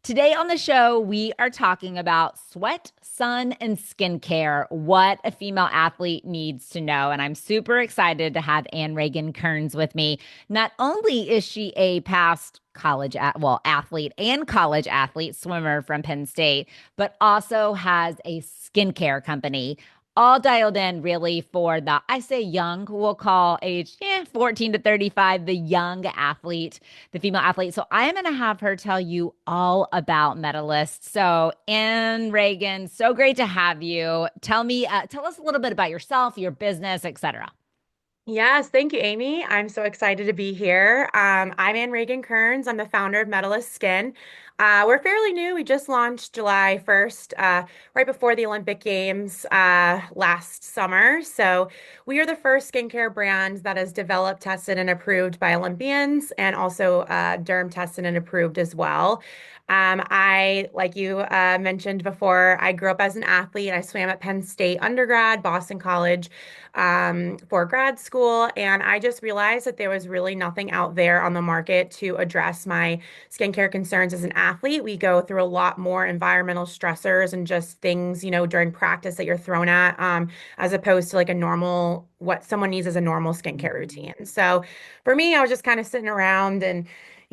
Today on the show, we are talking about sweat, sun, and skincare, what a female athlete needs to know. And I'm super excited to have Ann Ragan Kearns with me. Not only is she a past athlete and college athlete, swimmer from Penn State, but also has a skincare company all dialed in really for I say young, we'll call age 14 to 35, the young athlete, the female athlete. So I am going to have her tell you all about Medalist. So Ann Ragan, so great to have you. Tell us a little bit about yourself, your business, etc. Yes, thank you, Amy. I'm so excited to be here. I'm Ann Ragan Kearns. I'm the founder of Medalist Skin. We're fairly new. We just launched July 1st, right before the Olympic Games last summer. So we are the first skincare brand that is developed, tested, and approved by Olympians, and also derm tested and approved as well. Like you mentioned before, I grew up as an athlete. I swam at Penn State undergrad, Boston College for grad school. And I just realized that there was really nothing out there on the market to address my skincare concerns as an athlete. We go through a lot more environmental stressors and just things, during practice that you're thrown at, as opposed to like what someone needs as a normal skincare routine. So for me, I was just kind of sitting around and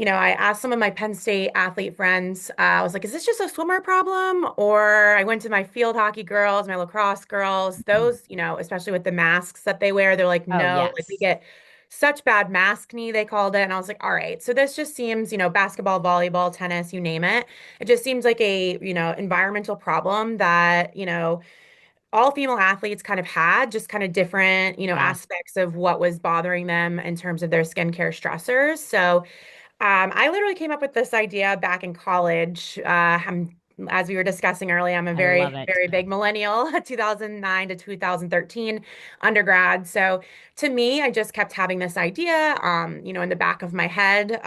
I asked some of my Penn State athlete friends, I was like, is this just a swimmer problem? Or I went to my field hockey girls, my lacrosse girls, those, especially with the masks that they wear, they're like, Oh, no, like we yes. get such bad mask knee, they called it. And I was like, all right, so this just seems, basketball, volleyball, tennis, you name it. It just seems like environmental problem that, all female athletes kind of had just kind of different, Yeah. aspects of what was bothering them in terms of their skincare stressors. So, I literally came up with this idea back in college. As we were discussing earlier, I'm a I love very, it. very big millennial, 2009 to 2013 undergrad. So to me, I just kept having this idea, in the back of my head.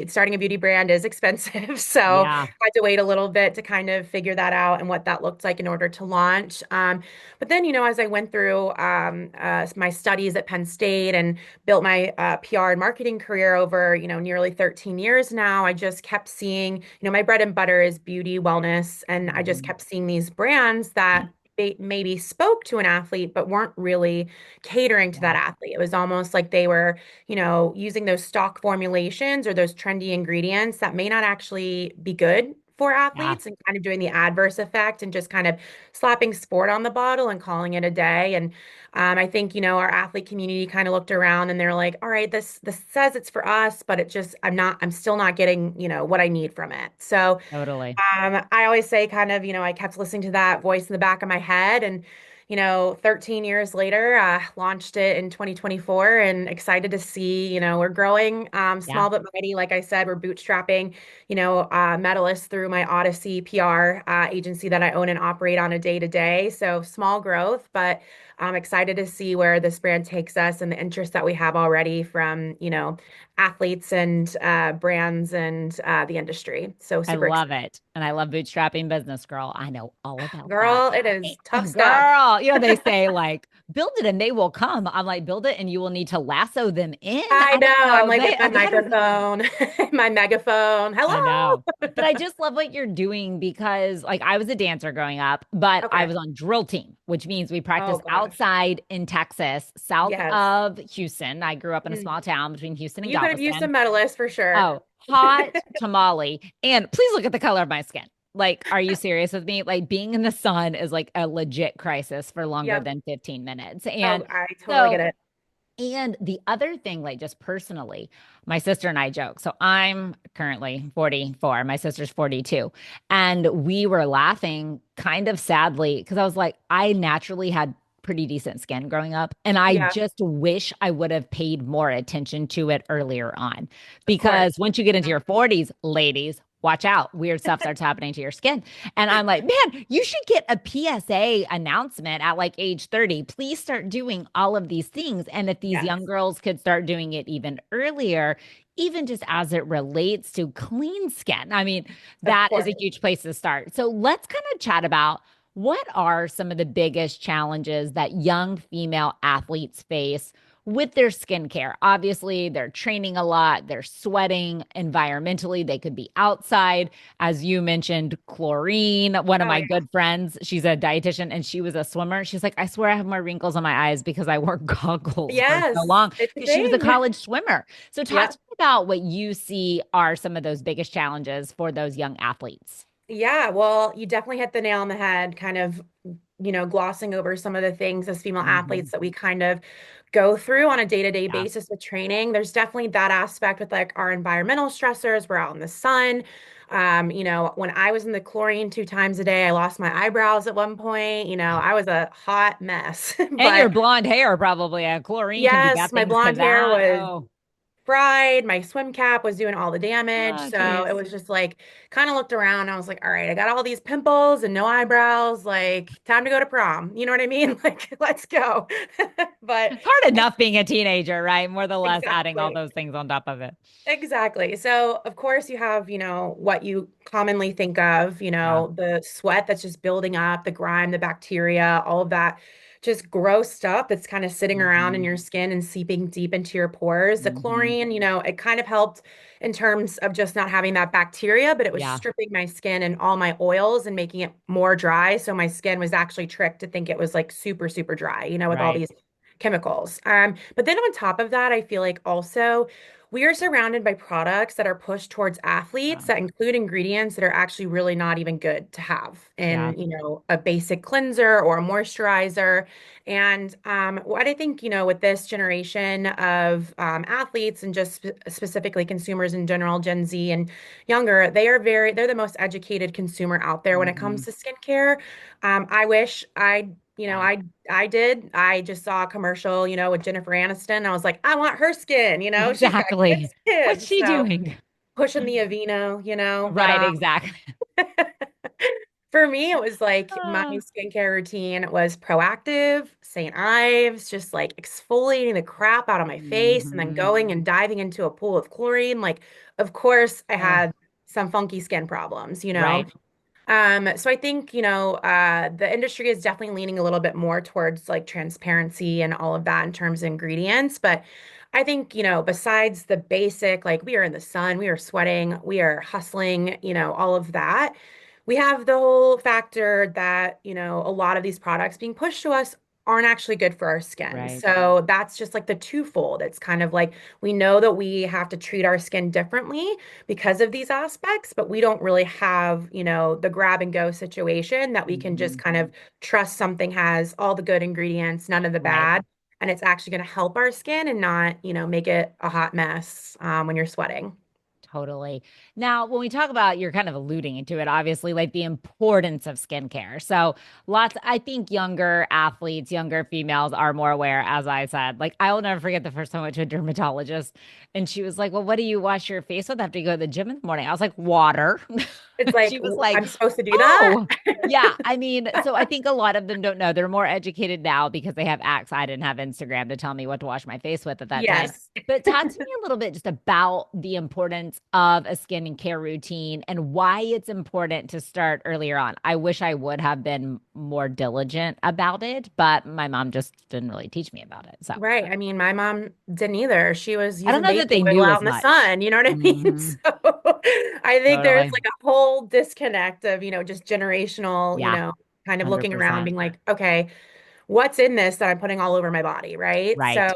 Starting a beauty brand is expensive. So Yeah. I had to wait a little bit to kind of figure that out and what that looked like in order to launch. But then, as I went through my studies at Penn State and built my PR and marketing career over, nearly 13 years now. I just kept seeing, my bread and butter is beauty, wellness, and I just Mhm. kept seeing these brands that they maybe spoke to an athlete, but weren't really catering to that Yeah. athlete. It was almost like they were, using those stock formulations or those trendy ingredients that may not actually be good for Yeah. athletes and kind of doing the adverse effect and just kind of slapping sport on the bottle and calling it a day. And I think, our athlete community kind of looked around and they're like, all right, this says it's for us, but I'm still not getting, what I need from it. So Totally. I always say kind of, I kept listening to that voice in the back of my head and 13 years later, launched it in 2024 and excited to see, we're growing Yeah. small but mighty. Like I said, we're bootstrapping, medalists through my Odyssey PR agency that I own and operate on a day to day. So small growth, but I'm excited to see where this brand takes us and the interest that we have already from, athletes and brands and the industry. So I super love excited. it. And I love bootstrapping business, girl. I know all about that. Girl, it is tough stuff. Girl, they say like, build it and they will come. I'm like, build it and you will need to lasso them in. I I know. don't I'm know. like with my I don't know. microphone, my megaphone. I Hello. know. But I just love what you're doing because like I was a dancer growing up, but I Okay. was on drill team, which means we Oh practice gosh. outside in Texas, south Yes. of Houston. I grew up in a Mm. small town between Houston and You could have used Galveston. some medalists for sure. Oh, hot tamale. And please look at the color of my skin. Like, are you serious with me? Like, being in the sun is like a legit crisis for longer Yep. than 15 minutes. Oh, And I totally get so, it. and the other thing, like, just personally, my sister and I joke. So I'm currently 44, my sister's 42. And we were laughing kind of sadly because I was like, I naturally had pretty decent skin growing up. And I Yeah, just wish I would have paid more attention to it earlier on. of course. Because once you get into Yeah. your 40s, ladies, watch out. Weird stuff starts happening to your skin. And I'm like, man, you should get a PSA announcement at like age 30. Please start doing all of these things. And if these young Yes, girls could start doing it even earlier, even just as it relates to clean skin, I mean, of that is course. a huge place to start. So let's kind of chat about what are some of the biggest challenges that young female athletes face with their skincare. Obviously, they're training a lot, they're sweating environmentally, they could be outside. As you mentioned, chlorine. One of Oh my yeah. good friends, she's a dietitian and she was a swimmer. She's like, I swear I have more wrinkles on my eyes because I wore goggles for so Yes, long it's a because she was a thing. college swimmer. So, talk to Yep. me about what you see are some of those biggest challenges for those young athletes. Yeah, well, you definitely hit the nail on the head, kind of, glossing over some of the things as female Mhm. athletes that we kind of go through on a day-to-day Yeah. basis with training. There's definitely that aspect with like our environmental stressors. We're out in the sun. When I was in the chlorine 2 times a day, I lost my eyebrows at one point. I was a hot mess. And your But blonde hair, probably. Chlorine can do yes, bad my things to blonde hair that. was Oh, fried. My swim cap was doing all the damage. oh, So it geez. was just like, kind of looked around. I was like, all right, I got all these pimples and no eyebrows. Like, time to go to prom. You know what I mean? Like, let's go. But Hard I, enough being a teenager, right? More than less adding all exactly. those things on top of it. Exactly. So, of course, you have, what you commonly think of, Yeah. the sweat that's just building up, the grime, the bacteria, all of that just gross stuff that's kind of sitting around in Hmm. your skin and seeping deep into your pores. The Hmm. chlorine, it kind of helped in terms of just not having that bacteria, but it was Yeah. stripping my skin and all my oils and making it more dry. So my skin was actually tricked to think it was like super, super dry, with all Right. these chemicals. But then on top of that, I feel like also we are surrounded by products that are pushed towards athletes Yeah. that include ingredients that are actually really not even good to have Yeah. in, a basic cleanser or a moisturizer. And what I think, with this generation of athletes and just specifically consumers in general, Gen Z and younger, they're the most educated consumer out there when it comes Hmm. to skincare. I wish Yeah. I did. I just saw a commercial, with Jennifer Aniston. I was like, I want her skin, she's got good Exactly. What's skin. she So doing? pushing the Aveeno, but Right. Exactly. for me, it was like my Ah. skincare routine was proactive, St. Ives, just like exfoliating the crap out of my face and then Hmm. going and diving into a pool of chlorine. Like, of course, I Oh, had some funky skin problems. right. So I think, the industry is definitely leaning a little bit more towards like transparency and all of that in terms of ingredients. But I think, besides the basic, like we are in the sun, we are sweating, we are hustling, all of that, we have the whole factor that, a lot of these products being pushed to us aren't actually good for our skin. Right. So that's just like the twofold. It's kind of like we know that we have to treat our skin differently because of these aspects, but we don't really have, the grab and go situation that we can just Hmm. kind of trust something has all the good ingredients, none of the Right. bad, and it's actually going to help our skin and not, make it a hot mess when you're sweating. Totally. Now, when we talk about, you're kind of alluding into it, obviously, like the importance of skincare. So, I think younger athletes, younger females are more aware, as I said. Like, I'll never forget the first time I went to a dermatologist and she was like, well, what do you wash your face with after you go to the gym in the morning? I was like, water. It's like, She was like, I'm supposed to do that? oh, yeah. I mean, so I think a lot of them don't know. They're more educated now because they have access. I didn't have Instagram to tell me what to wash my face with at that time. Yes. But talk to me a little bit just about the importance of a skin and care routine and why it's important to start earlier on. I wish I would have been more diligent about it, but my mom just didn't really teach me about it. So Right. I mean, my mom didn't either. She was I don't using know that baby they oil knew out as in the much. sun. You know what I mean? Hmm. So I think there's Totally. like a whole disconnect of, just generational, Yeah, kind of looking around, 100%. being like, okay, what's in this that I'm putting all over my body, right? So Right.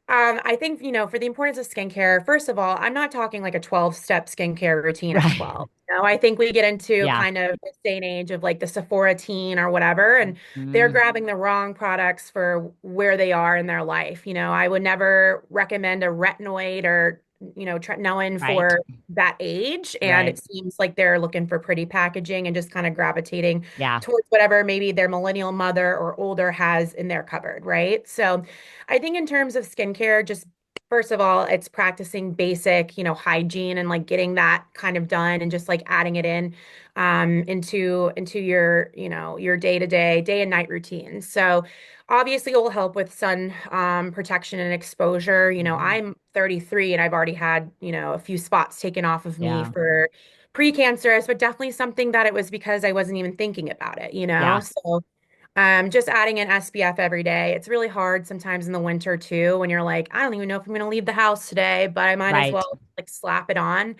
I think, for the importance of skincare, first of all, I'm not talking like a 12-step skincare routine at Right. 12. I think we get into Yeah. kind of this day and age of like the Sephora teen or whatever, and they're Mhm. grabbing the wrong products for where they are in their life. I would never recommend a retinoid or, tretinoin Right. for that age. And Right. it seems like they're looking for pretty packaging and just kind of gravitating Yeah. towards whatever maybe their millennial mother or older has in their cupboard, right? So, I think in terms of skincare, just first of all, it's practicing basic, hygiene and like getting that kind of done and just like adding it in into your, your day-to-day, day and night routine. So obviously it will help with sun protection and exposure. Mhm. I'm 33 and I've already had, a few spots taken off of me Yeah. for precancerous, but definitely something that it was because I wasn't even thinking about it, Yeah. So Just adding an SPF every day. It's really hard sometimes in the winter too, when you're like, I don't even know if I'm going to leave the house today, but I might as Right. well like slap it on.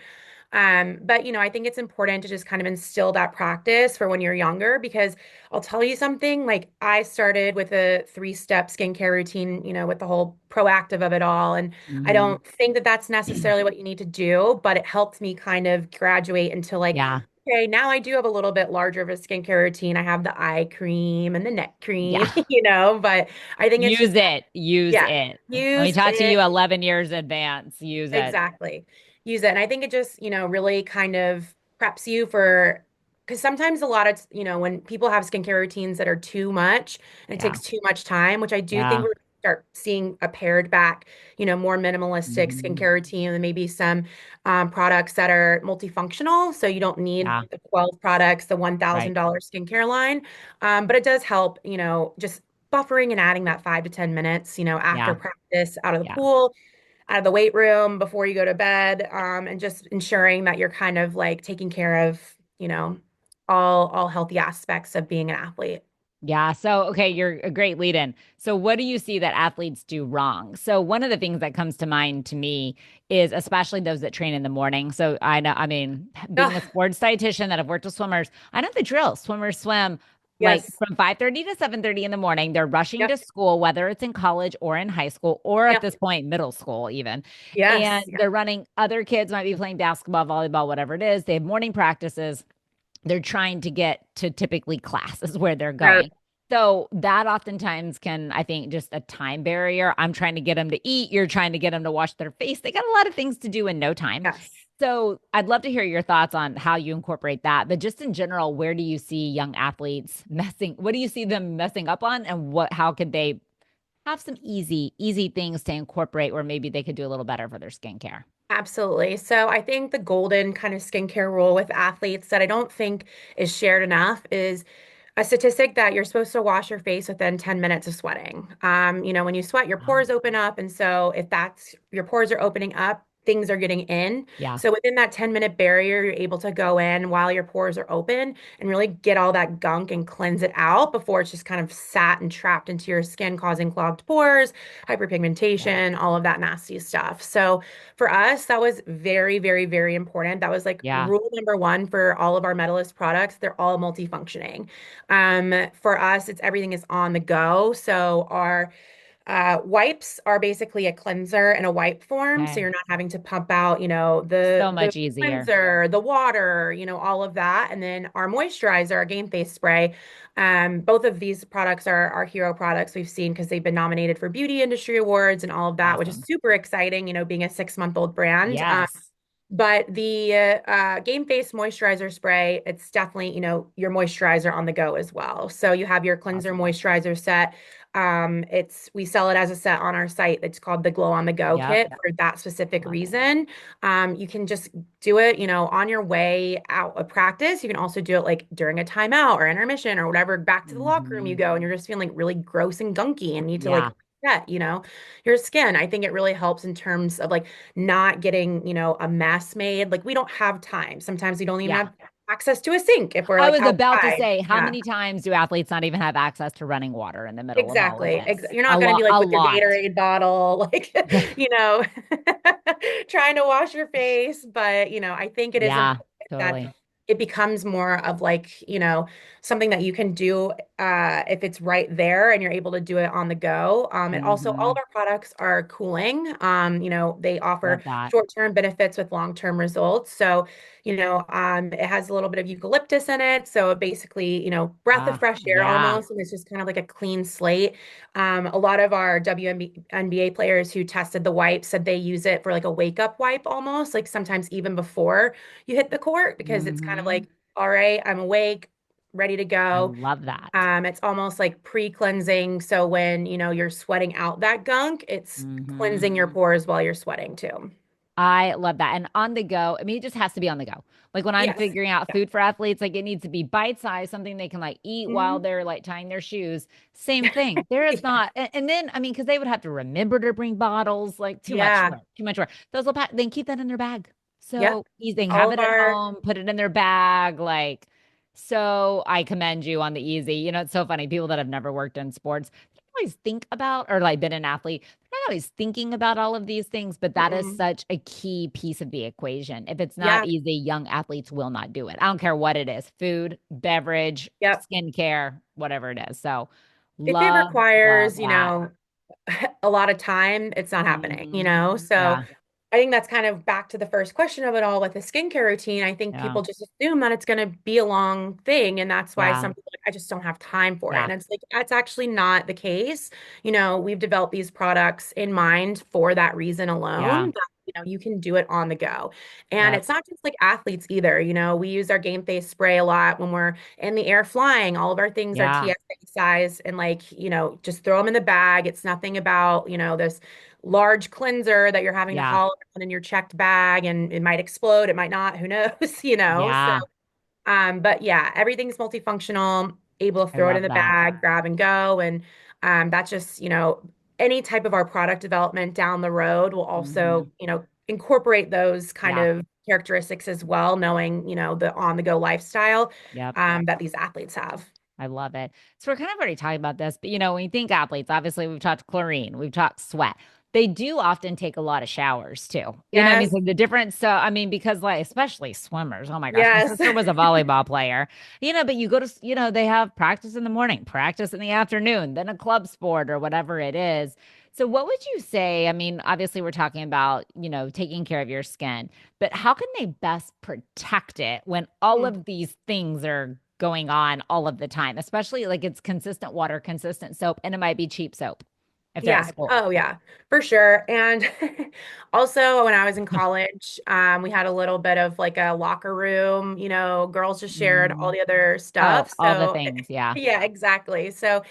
But I think it's important to just kind of instill that practice for when you're younger, because I'll tell you something, like I started with a three-step skincare routine, with the whole proactive of it all. And I Hmm. don't think that that's necessarily what you need to do, but it helped me kind of graduate into like, Yeah. okay, now I do have a little bit larger of a skincare routine. I have the eye cream and the neck cream, Yeah. but I think it's Use just, it. Use yeah, it. Let me use talk to you it. 11 years advance. Use it. Exactly. Use it. And I think it just, really kind of preps you for, because sometimes a lot of, when people have skincare routines that are too much and it Yeah. takes too much time, which I do think Yeah. we're gonna start seeing a pared back, more minimalistic Hmm. skincare routine and maybe some products that are multifunctional. So you don't need Yeah. the 12 products, the Right. $1,000 skincare line. But it does help, just buffering and adding that 5 to 10 minutes, after Yeah. practice out of the Yeah. pool, out of the weight room before you go to bed, and just ensuring that you're kind of like taking care of, all healthy aspects of being an athlete. Yeah. So, okay, you're a great lead in. So, what do you see that athletes do wrong? So, one of the things that comes to mind to me is especially those that train in the morning. So, I know, I mean, being a Ugh, sports dietitian that have worked with swimmers, I know the drill. Swimmers swim like yes. from 5:30 to 7:30 in the morning. They're rushing Yep. to school, whether it's in college or in high school, or at Yep. this point, middle school, even. And Yes. Yeah. they're running, other kids might be playing basketball, volleyball, whatever it is. They have morning practices, they're trying to get to typically classes where they're Right. going. So that oftentimes can, I think, just a time barrier. I'm trying to get them to eat. You're trying to get them to wash their face. They got a lot of things to do in no time. Yes. So I'd love to hear your thoughts on how you incorporate that. But just in general, where do you see young athletes messing? What do you see them messing up on? And how could they have some easy things to incorporate where maybe they could do a little better for their skincare? Absolutely. So I think the golden kind of skincare rule with athletes that I don't think is shared enough is a statistic that you're supposed to wash your face within 10 minutes of sweating. When you sweat, your Oh, pores open up. And so if that's your pores are opening up, things are getting in. yeah, So within that 10-minute barrier, you're able to go in while your pores are open and really get all that gunk and cleanse it out before it's just kind of sat and trapped into your skin, causing clogged pores, yeah, hyperpigmentation, all of that nasty stuff. So for us, that was very, very, very important. That was like yeah. rule number one for all of our Medalist products. They're all multifunctioning. For us, it's everything is on the go. So our wipes are basically a cleanser in a wipe form. So Okay. you're not having to pump out, So the much easier. cleanser, the water, all of that. And then our moisturizer, our Game Face spray. Both of these products are our hero products we've seen because they've been nominated for beauty industry awards and all of that, which is Awesome. super exciting, being a 6-month-old brand. Yes. But the Game Face moisturizer spray, it's definitely, your moisturizer on the go as well. So you have your cleanser Awesome. moisturizer set. We sell it as a set on our site. It's called the Glow on the Go Yep. kit for that specific Love it. reason. You can just do it, on your way out of practice. You can also do it like during a timeout or intermission or whatever. Back to the locker room you Hmm. go, and you're just feeling like really gross and gunky and need to like Yeah. set, your skin. I think it really helps in terms of like not getting, a mess made. Like we don't have time. Sometimes we don't even Yeah. have access to a sink if we're I like was about to outside. say, how Yeah. many times do athletes not even have access to running water in the middle of all of Exactly. this? You're A not going to lot, be like a with your lot. Gatorade bottle, like, you know, trying to wash your face. But, I think it is Yeah, important that totally. it becomes more of like, something that you can do if it's right there and you're able to do it on the go. And also, all of Hmm. our products are cooling. They offer Love that. short-term benefits with long-term results. So, it has a little bit of eucalyptus in it. So it basically, breath of Ah, fresh air yeah. almost. And it's just kind of like a clean slate. A lot of our WNBA players who tested the wipe said they use it for like a wake up wipe almost, like sometimes even before you hit the court, because it's kind of Hmm. like, all right, I'm awake, ready to I go. love that. It's almost like pre-cleansing. So when, you're sweating out that gunk, it's Hmm. cleansing your pores while you're sweating too. I love that. And on the go, I mean, it just has to be on the go. Like when I'm Yes. figuring out Yeah. food for athletes, like it needs to be bite sized, something they can like eat while Mhm. they're like tying their shoes. Same thing. There is not, and then I mean, because they would have to remember to bring bottles, like too much Yeah. work, too much work. Those will they can keep that in their bag. Yep. So they can All have of it at our home, put it in their bag, like So I commend you on the easy. It's so funny. People that have never worked in sports, they don't always think about, or like been an athlete, they're not always thinking about all of these things, but that is Mm-mm. such a key piece of the equation. If it's not Yeah. easy, young athletes will not do it. I don't care what it is, food, beverage, Yep. skincare, whatever it is. So If it love, love requires, that. a lot of time, it's not Mhm. happening. So Yeah. I think that's kind of back to the first question of it all with the skincare routine. I think Yeah. people just assume that it's going to be a long thing. And that's why Yeah. some people, are like, I just don't have time for it. Yeah. And it's like, that's actually not the case. We've developed these products in mind for that reason Yeah. alone, that, you can do it on the go. And Yep. it's not just like athletes either. We use our game face spray a lot when we're in the air flying. All of our things are Yeah. TSA size and like, just throw them in the bag. It's nothing about, this large cleanser that you're having to Yeah. haul around in your checked bag and it might explode, it might not, who knows, So, Yeah. but yeah, everything's multifunctional, able to I throw it in love the that. bag, grab and go. And that's just, any type of our product development down the road will Hmm. also, incorporate those kind Yeah. of characteristics as well, knowing, the on the go lifestyle Yep. that these athletes have. I love it. So we're kind of already talking about this, but when you think athletes, obviously we've talked chlorine, we've talked sweat. They do often take a lot of showers too. What I mean? Yes. So the difference, so I mean, because like especially swimmers, oh my gosh, my Yes. sister was a volleyball player, but you go to, they have practice in the morning, practice in the afternoon, then a club sport or whatever it is. So what would you say? I mean, obviously we're talking about, taking care of your skin, but how can they best protect it when all of these things are going on all of the time, especially like it's consistent water, consistent soap, and it might be cheap soap if they're at Yeah. school. Oh, yeah, for sure. And also, when I was in college, we had a little bit of like a locker room, girls just shared all Mhm. the other Oh, stuff. all the So, things. Yeah. yeah, exactly. So,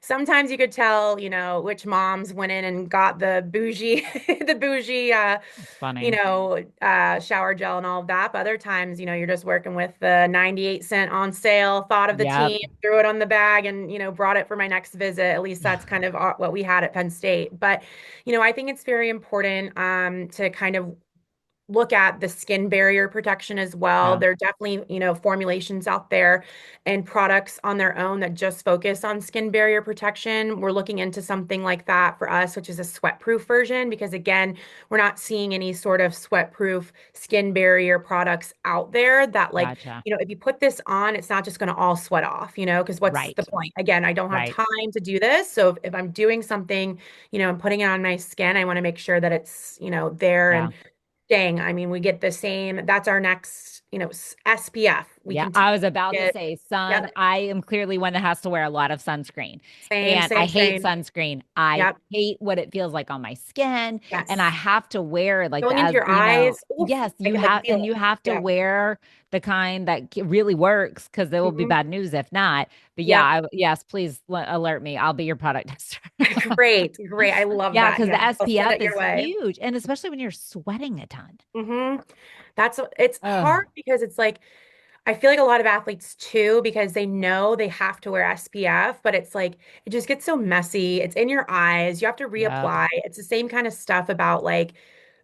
sometimes you could tell, which moms went in and got the bougie, the bougie, It's funny. shower gel and all of that. But other times, you're just working with the 98 cent on sale, thought of the Yep. team, threw it on the bag and, brought it for my next visit. At least that's kind of what we had at Penn State. But, I think it's very important to kind of look at the skin barrier protection as well. Yeah. There are definitely, formulations out there and products on their own that just focus on skin barrier protection. We're looking into something like that for us, which is a sweat-proof version, because again, we're not seeing any sort of sweat-proof skin barrier products out there that like, Gotcha. if you put this on, it's not just going to all sweat off, because what's the Right. point? Again, I don't have Right. time to do this. So if I'm doing something, and putting it on my skin, I want to make sure that it's, there Yeah. and dang, I mean, we get the same. That's our next, SPF. We Yeah, continue I was to about to get, say yep, sun. I am clearly one that has to wear a lot of sunscreen. same, And I same, hate same. sunscreen. I Yep, hate what it feels like on my skin. And I yes. have to wear like Going into as your eyes, oof, yes, I you can like have feel and it. you have to Yep. wear the kind that really works because there will be Hmm. bad news if not. But yeah, Yep. yes, please alert me. I'll be your product tester. Great, great. I love Yeah, that. because the Yes, I'll send SPF it is your way. huge. And especially when you're sweating a ton. Hmm. It's Oh, hard because it's like I feel like a lot of athletes too, because they know they have to wear SPF, but it's like it just gets so messy. It's in your eyes. You have to yep, reapply. It's the same kind of stuff about like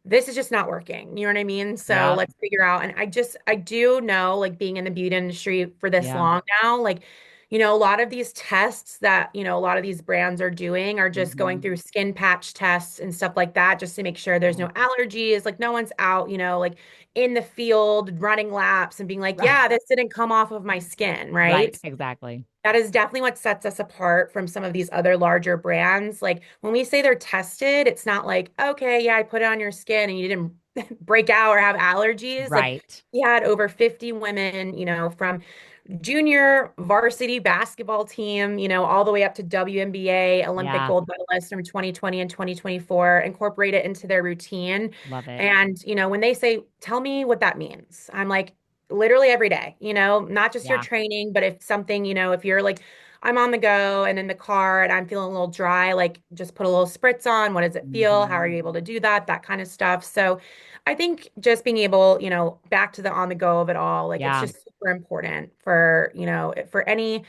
this is just not working. You know what I mean? So yep, let's figure out. And I do know, like being in the beauty industry for this yeah. long now, like, a lot of these tests that, a lot of these brands are doing are just going Hmm. through skin patch tests and stuff like that, just to make sure there's no allergies. Like no one's out, like in the field running laps and being like, Right, yeah, this didn't come off of my skin, right, right? exactly. That is definitely what sets us apart from some of these other larger brands. Like when we say they're tested, it's not like, okay, yeah, I put it on your skin and you didn't break out or have allergies. Like Right. we had over 50 women, from junior varsity basketball team, all the way up to WNBA Olympic Yeah. gold medalists from 2020 and 2024, incorporate it into their routine. Love it. And, when they say, tell me what that means, I'm like, literally every day, not just your Yeah. training, but if something, if you're like, I'm on the go and in the car and I'm feeling a little dry, like just put a little spritz on. What does it feel? How are Hmm. you able to do that? That kind of stuff. So I think just being able, back to the on the go of it all, like it's Yeah. just super important for, for any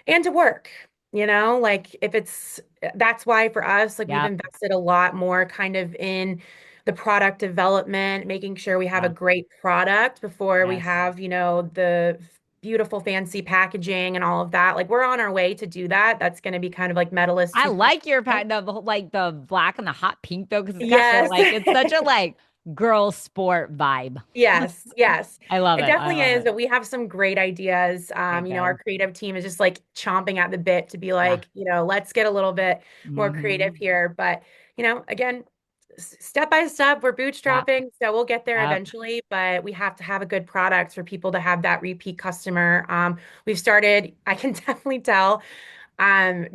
and to work, like if it's that's why for us, like we've Yep. invested a lot more kind of in the product development, making sure we have a Yeah. great product before we Yes. have, the beautiful fancy packaging and all of that. Like we're on our way to do that. That's going to be kind of like Medalist I 2.0. like your pack, like the black and the hot pink though, because it's got the Yes. like it's such a like girl sport vibe. Yes, yes. I love It it. I definitely love is, it. but we have some great ideas. Okay, Our good. creative team is just like chomping at the bit to be Yeah. like, let's get a little bit more creative Hmm. here. But, again, step by step, we're Yeah. bootstrapping, so we'll get there Yep. eventually, but we have to have a good product for people to have that repeat customer. We've started, I can definitely tell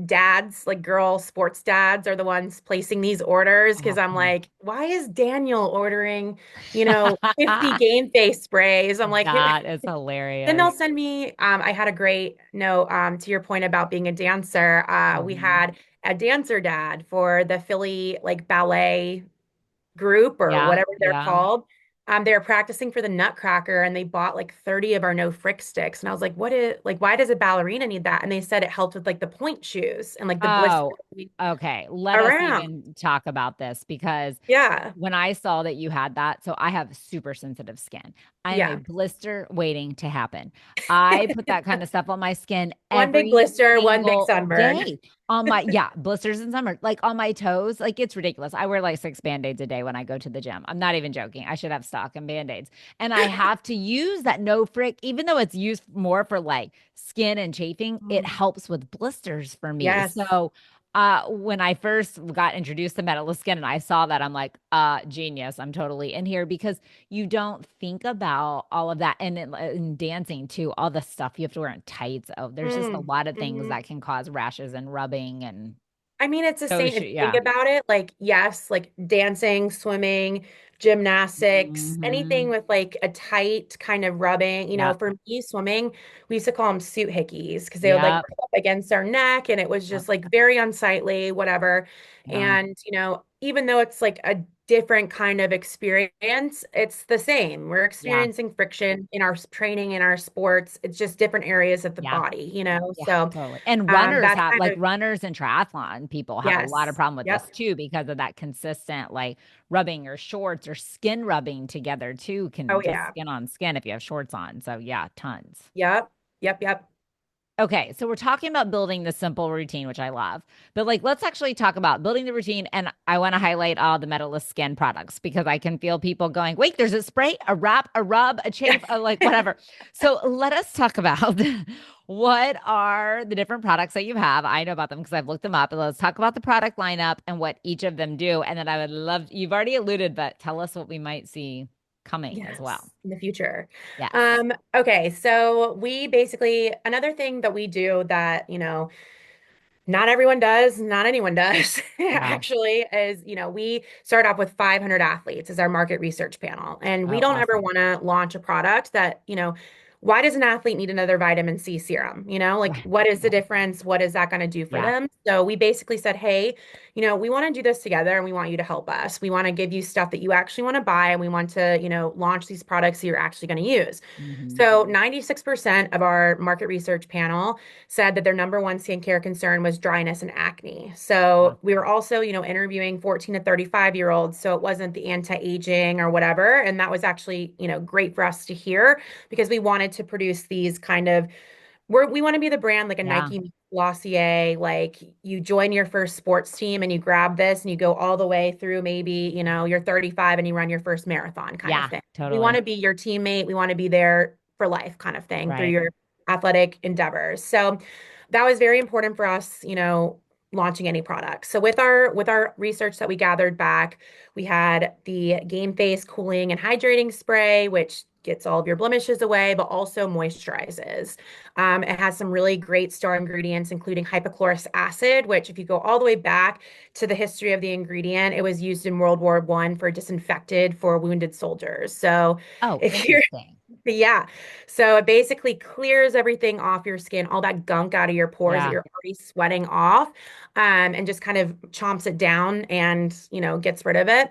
dads, like girl sports dads are the ones placing these orders because I'm Awesome. like, why is Daniel ordering, 50 game face sprays? I'm like, That is then they'll hilarious. send me, I had a great note to your point about being a dancer. We Hmm. had a dancer dad for the Philly like ballet group or Yeah. whatever they're Yeah. called. They were practicing for the Nutcracker and they bought like 30 of our no frick sticks. And I was like, why does a ballerina need that? And they said it helped with like the point shoes and like the blister Oh, okay. Let us around. even talk about this because Yeah. when I saw that you had that, so I have super sensitive skin. I am a Yeah. blister waiting to happen. I put that kind of stuff on my skin One big every blister, one big single sunburn. day. On my, yeah, blisters in summer, like on my toes. Like it's ridiculous. I wear like 6 band-aids a day when I go to the gym. I'm not even joking. I should have stock and band-aids. And I have to use that no frick, even though it's used more for like skin and chafing, it Mm. helps with blisters for me. Yes. So when I first got introduced to Medalist Skin and I saw that, I'm like, genius. I'm totally in here because you don't think about all of that. And in dancing too, all the stuff you have to wear in tights. Oh, there's just a Mm. lot of things Mhm. that can cause rashes and rubbing and I mean, it's the toe same. If shoot. you think Yeah. about it, like, yes, like dancing, swimming, gymnastics, anything Hmm. with like a tight kind of rubbing. Yep. For me, swimming, we used to call them suit hickeys because they would like Yep. rub up against our neck and it was Yep. just like very unsightly, whatever. Yeah. And, even though it's like a different kind of experience, it's the same. We're Yeah. experiencing friction in our training, in our sports. It's just different areas of the Yeah. body. Yeah, So, totally. And runners that's have kind like of, runners and triathlon people have a lot of yes. problem with this Yep. too because of that consistent like rubbing your shorts or skin rubbing together too can Oh get yeah. skin on skin if you have shorts on. So yeah, tons. Yep. Yep. Yep. Okay, so we're talking about building the simple routine, which I love. But like let's actually talk about building the routine and I want to highlight all the Medalist Skin products because I can feel people going, "Wait, there's a spray, a wrap, a rub, a chafe, a like whatever." So let us talk about what are the different products that you have. I know about them because I've looked them up. And let's talk about the product lineup and what each of them do. And then I would love, you've already alluded, but tell us what we might see coming as well. Yes, in the future. Yes. Okay, so we basically, another thing that we do that, not everyone does, not anyone does, Yeah. actually, is, we start off with 500 athletes as our market research panel. And we Oh, don't ever awesome. want to launch a product that, why does an athlete need another vitamin C serum? Like, Right. what is the Yeah. difference? What is that going to do for Yeah. them? So we basically said, hey, we want to do this together and we want you to help us. We want to give you stuff that you actually want to buy and we want to, launch these products that you're actually going to use. Hmm. So 96% of our market research panel said that their number one skincare concern was dryness and acne. Yeah. So we were also, interviewing 14 to 35-year-olds. So it wasn't the anti-aging or whatever. And that was actually, great for us to hear because we wanted to produce these kind of we want to be the brand like a Yeah. Nike Glossier, like you join your first sports team and you grab this and you go all the way through maybe, you're 35 and you run your first marathon kind of Yeah. thing. We want Totally. to be your teammate. We want to be there for life kind of thing through Right. your athletic endeavors. So that was very important for us, launching any product. So with our research that we gathered back, we had the Game Face cooling and hydrating spray, which gets all of your blemishes away, but also moisturizes. It has some really great star ingredients, including hypochlorous acid, which, if you go all the way back to the history of the ingredient, it was used in World War I for disinfected for wounded soldiers. So Oh, if you're interesting. yeah. So it basically clears everything off your skin, all that gunk out of your pores that Yeah. you're already sweating off, and just kind of chomps it down and, gets rid of it.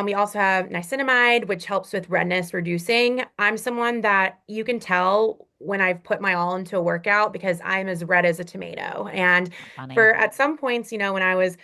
We also have niacinamide, which helps with redness reducing. I'm someone that you can tell when I've put my all into a workout because I'm as red as a tomato. And Funny. for at some points, when I was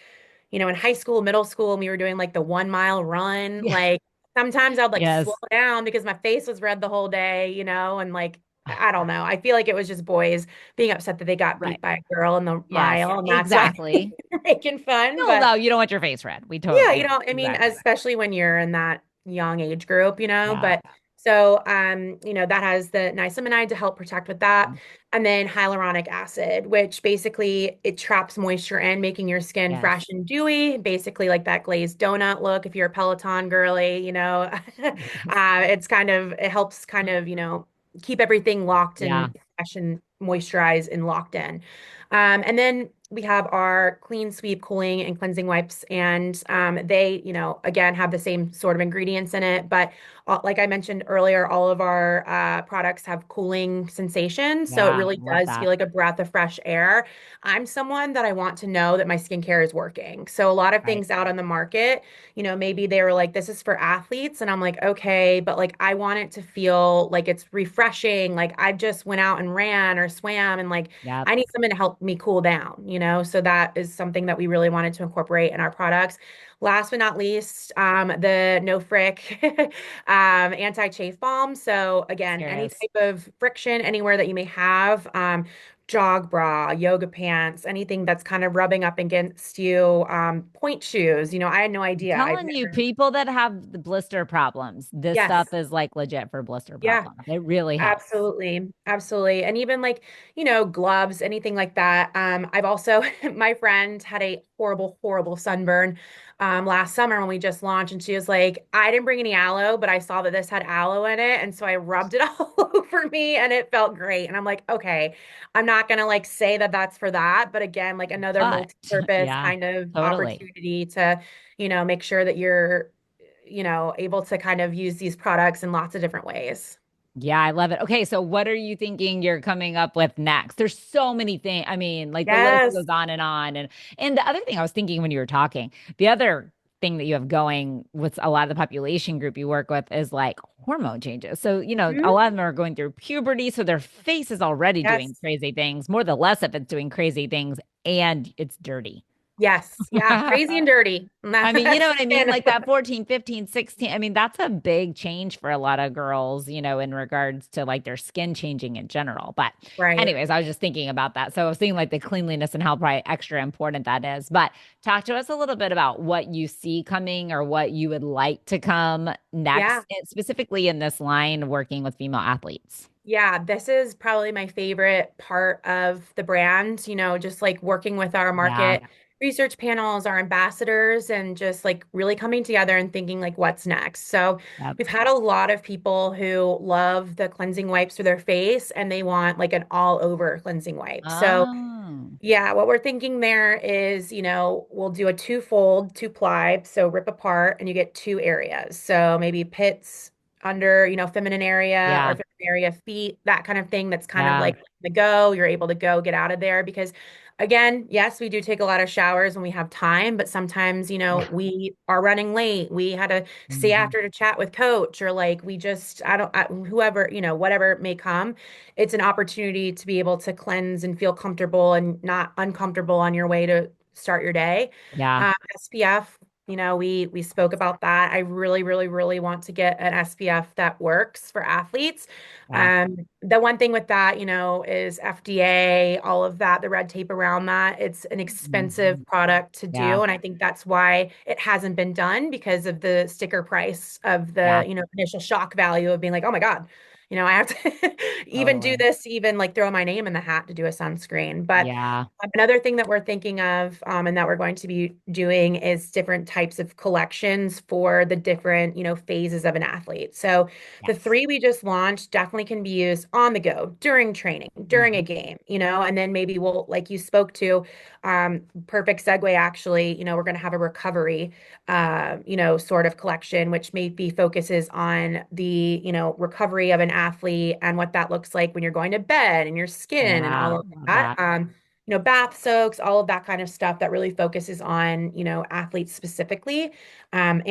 in high school, middle school, and we were doing like the 1 mile run, Yeah. like sometimes I'd like slow Yes. down because my face was red the whole day, and like I don't know. I feel like it was just boys being upset that they got Right. beat by a girl in the Yes, mile, and that's why exactly. they're making fun. No, But no, you don't want your face red. We yeah, totally, yeah, I mean, exactly. especially when you're in that young age group, Yeah. but so that has the niacinamide to help protect with that. And then hyaluronic acid, which basically it traps moisture in, making your skin fresh Yes. and dewy, basically like that glazed donut look if you're a Peloton girly, Yes. it helps keep everything locked Yeah. and fresh and moisturized and locked in. And then we have our clean sweep cooling and cleansing wipes, and they, again, have the same sort of ingredients in it. But like I mentioned earlier, all of our products have cooling sensation. So it Yeah. really Love does feel that. like a breath of fresh air. I'm someone that I want to know that my skincare is working. So a lot of Right. things out on the market, maybe they were like, this is for athletes. And I'm like, okay, but like I want it to feel like it's refreshing. Like I just went out and ran or swam and like Yep. I need something to help me cool down, So that is something that we really wanted to incorporate in our products. Last but not least, the no frick anti-chafe balm. So again, any Serious. type of friction anywhere that you may have, jog bra, yoga pants, anything that's kind of rubbing up against you, point shoes. I had no idea. I've Telling you, never, people that have the blister problems, this yes, stuff is like legit for blister yeah. problems. It really helps. Absolutely. Absolutely. And even like, gloves, anything like that. I've also, my friend had a horrible, horrible sunburn last summer when we just launched. And she was like, I didn't bring any aloe, but I saw that this had aloe in it. And so I rubbed it all over me and it felt great. And I'm like, okay, I'm not going to like say that that's for that. But again, like another But multi-purpose yeah, kind of totally. opportunity to, make sure that you're, able to kind of use these products in lots of different ways. Yeah, I love it. Okay, so what are you thinking you're coming up with next? There's so many things. I mean, like the list Yes. goes on and on. And the other thing I was thinking when you were talking, the other thing that you have going with a lot of the population group you work with is like hormone changes. So, a Mhm. lot of them are going through puberty, so their face is already doing Yes. crazy things, more the less if it's doing crazy things and it's dirty. Yes. Yeah. Crazy and dirty. I mean, you know That's what I mean? skin. Like that 14, 15, 16. I mean, that's a big change for a lot of girls, in regards to like their skin changing in general. But, Right. anyways, I was just thinking about that. So I was thinking like the cleanliness and how probably extra important that is. But talk to us a little bit about what you see coming or what you would like to come Yeah. next, specifically in this line working with female athletes. Yeah. This is probably my favorite part of the brand, just like working with our Yeah. market research panels, our ambassadors, and just like really coming together and thinking like what's next. So Yep. we've had a lot of people who love the cleansing wipes for their face and they want like an all over cleansing wipe. So Oh, yeah, what we're thinking there is, we'll do a two-fold, two-ply, so rip apart, and you get two areas. So maybe pits under, feminine area or yeah. feminine area feet, that kind of thing that's kind of Yeah. like the go. You're able to go get out of there because again, yes, we do take a lot of showers when we have time, but sometimes, Yeah. we are running late. We had to stay Mhm. after to chat with coach or like we just, whoever, whatever may come, it's an opportunity to be able to cleanse and feel comfortable and not uncomfortable on your way to start your day. Yeah. SPF, we spoke about that. I really, really, really want to get an SPF that works for athletes. Yeah. The one thing with that, is FDA, all of that, the red tape around that. It's an expensive Mhm. product to Yeah. do, and I think that's why it hasn't been done because of the sticker price of Yeah. the, initial shock value of being like, oh my God. I have to even do Totally. this, even like throw my name in the hat to do a sunscreen. But Yeah. another thing that we're thinking of, and that we're going to be doing is different types of collections for the different, phases of an athlete. So the Yes. three we just launched definitely can be used on the go, during training, during a Mhm. game, and then maybe we'll, like you spoke to, perfect segue actually, we're going to have a recovery, sort of collection, which maybe focuses on the, recovery of an athlete and what that looks like when you're going to bed and your skin and Yeah. all of Love that. that. Bath soaks, all of that kind of stuff that really focuses on, athletes specifically. And,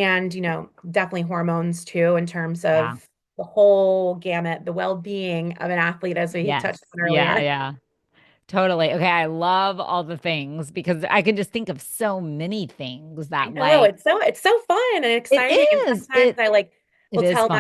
definitely hormones too, in terms Yeah. of the whole gamut, the well-being of an athlete, as we Yes. touched on Yeah. earlier. Yeah. Totally. Okay. I love all the things because I can just think of so many things I that know like it's so fun and it exciting. And is. sometimes I like It will is tell fun.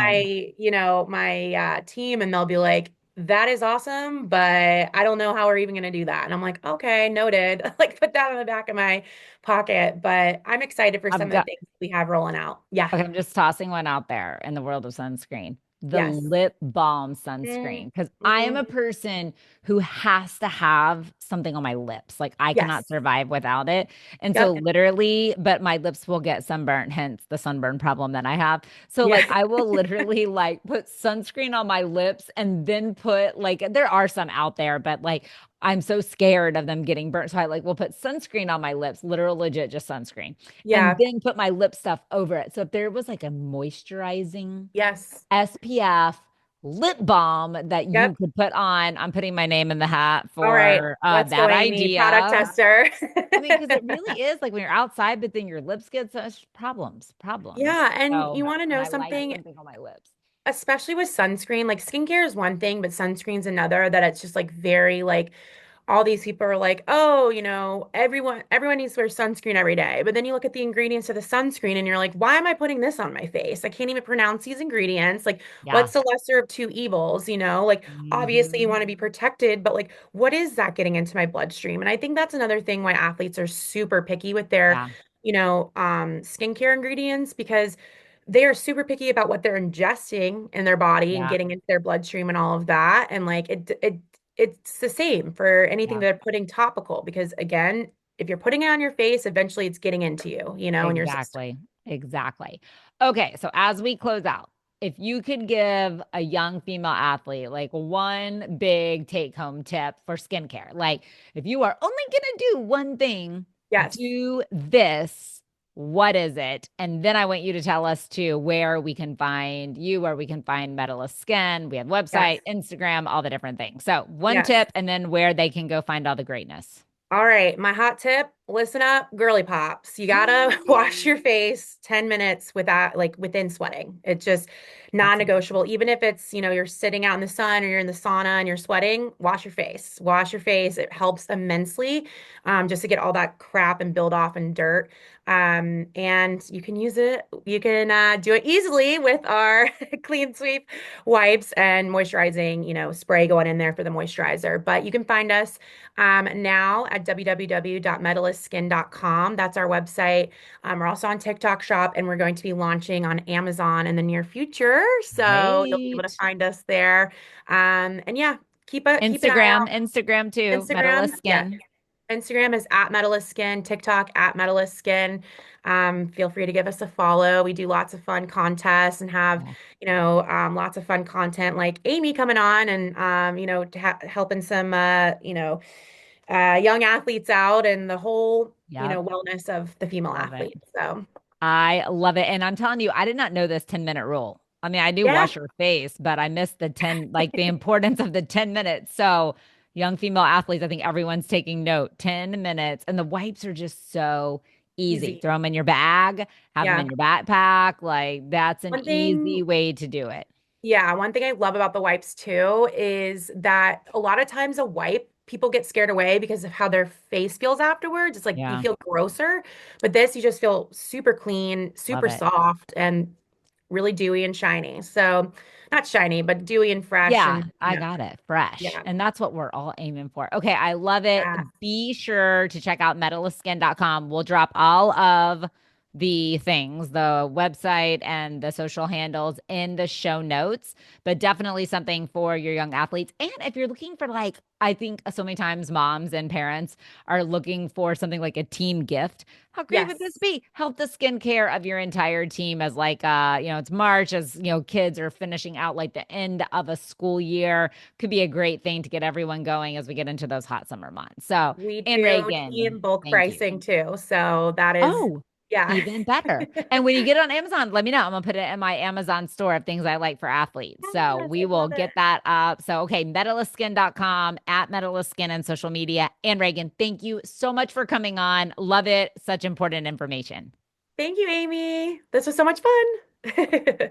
my team and they'll be like, that is awesome, but I don't know how we're even going to do that. And I'm like, okay, noted. Like put that on the back of my pocket, but I'm excited for some I've of the got things we have rolling out. Yeah. Okay, I'm just tossing one out there in the world of sunscreen. The Yes. lip balm sunscreen. Because I am Mm-hmm. a person who has to have something on my lips. Like I Yes. cannot survive without it. And so Yep. literally, but my lips will get sunburnt, hence the sunburn problem that I have. So Yeah. like I will literally like put sunscreen on my lips and then put like there are some out there, but like I'm so scared of them getting burnt. So I like will put sunscreen on my lips, literal legit just sunscreen and Yeah. then put my lip stuff over it. So if there was like a moisturizing Yes. SPF lip balm that you Yep. could put on, I'm putting my name in the hat All right. for Let's go, that Amy. Product idea. tester. I mean, because it really is like when you're outside, but then your lips get such problems. Yeah. And So, you want to and know I like something? something on my lips. Especially with sunscreen, like skincare is one thing, but sunscreen's another that it's just like very like all these people are like, oh, everyone needs to wear sunscreen every day. But then you look at the ingredients of the sunscreen and you're like, why am I putting this on my face? I can't even pronounce these ingredients. Like, Yeah. what's the lesser of two evils? Like obviously you Mhm. want to be protected, but like what is that getting into my bloodstream? And I think that's another thing why athletes are super picky with their, Yeah. skincare ingredients because they are super picky about what they're ingesting in their body and Yeah. getting into their bloodstream and all of that. And like it's the same for anything Yeah. that they're putting topical because again, if you're putting it on your face, eventually it's getting into you, in your system. Exactly. Exactly. Okay. So as we close out, if you could give a young female athlete like one big take home tip for skincare, like if you are only going to do one thing, Yes. do this. What is it? And then I want you to tell us too where we can find you, where we can find Medalist Skin. We have Yes. website, Instagram, all the different things. So one Yes. tip and then where they can go find all the greatness. All right, my hot tip, listen up, girly pops. You gotta wash your face 10 minutes without like within sweating. It's just That's non-negotiable. Even if it's, you're sitting out in the sun or you're in the sauna and you're sweating, wash your face. Wash your face. It helps immensely just to get all that crap and build off and dirt. And you can use it, you can do it easily with our clean sweep wipes and moisturizing, spray going in there for the moisturizer. But you can find us now at www.medalistskin.com. That's our website. We're also on TikTok Shop, and we're going to be launching on Amazon in the near future. So you'll be able to great. find us there. And yeah, keep an eye Instagram, out. Instagram too, Instagram, Medalist yeah. Skin. Instagram is at Medalist Skin, TikTok at Medalist Skin. Feel free to give us a follow. We do lots of fun contests and have, Yeah. lots of fun content like Amy coming on and, helping some, young athletes out and the whole, Yep. wellness of the female Love it. athlete. So, I love it. And I'm telling you, I did not know this 10-minute rule. I mean, I do yeah, wash your face, but I missed the 10, like the importance of the 10 minutes. So, young female athletes, I think everyone's taking note. 10 minutes. And the wipes are just so easy. easy. Throw them in your bag, have them Yeah. in your backpack. Like, that's an One thing easy way to do it. Yeah, one thing I love about the wipes too is that a lot of times a wipe, people get scared away because of how their face feels afterwards. It's like you Yeah. feel grosser, but this you just feel super clean, Love super it. soft, and really dewy and shiny. So, not shiny, but dewy and fresh. Yeah, And I got it. Fresh. yeah, And that's what we're all aiming for. Okay, I love it. yeah, Be sure to check out medalistskin.com. We'll drop all of the things, the website and the social handles in the show notes, but definitely something for your young athletes. And if you're looking for like, I think so many times moms and parents are looking for something like a team gift. How great would this yes, be? Help the skincare of your entire team as like it's March as kids are finishing out like the end of a school year. Could be a great thing to get everyone going as we get into those hot summer months. So, we Ann do Ragan, team bulk thank you. pricing too. So that is, Oh, yeah. even better. And when you get it on Amazon, let me know. I'm gonna put it in my Amazon store of things I like for athletes. So Yes, we I will love it. get that up. So okay, medalistskin.com at medalistskin and social media. And Reagan, thank you so much for coming on. Love it. Such important information. Thank you, Amy. This was so much fun.